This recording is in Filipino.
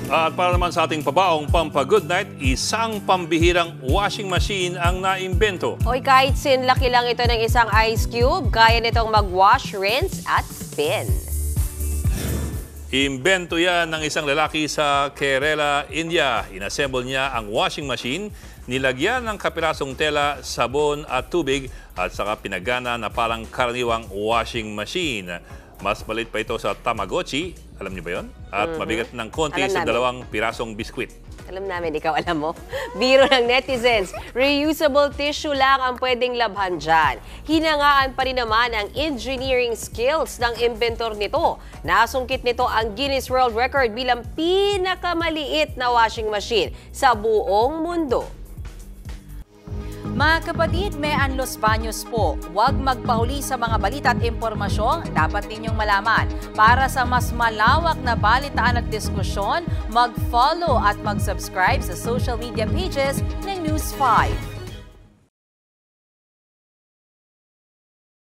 At para naman sa ating pabaong pampa-good night, isang pambihirang washing machine ang naimbento. Hoy, kahit sinlaki lang ito ng isang ice cube, kaya nitong mag-wash, rinse at spin. Imbento yan ng isang lalaki sa Kerala, India. Inassemble niya ang washing machine, nilagyan ng kapirasong tela, sabon at tubig at saka pinagana na parang karaniwang washing machine. Mas malit pa ito sa Tamagotchi, alam niyo ba yun? At mabigat ng konti sa dalawang pirasong biskwit. Alam namin, ikaw alam mo. Biro ng netizens, reusable tissue lang ang pwedeng labhan dyan. Hinangaan pa rin naman ang engineering skills ng inventor nito. Nasungkit nito ang Guinness World Record bilang pinakamaliit na washing machine sa buong mundo. Mga kapatid, may Los Baños po. Huwag magpahuli sa mga balita at impormasyong dapat ninyong malaman. Para sa mas malawak na balitaan at diskusyon, mag-follow at mag-subscribe sa social media pages ng News 5.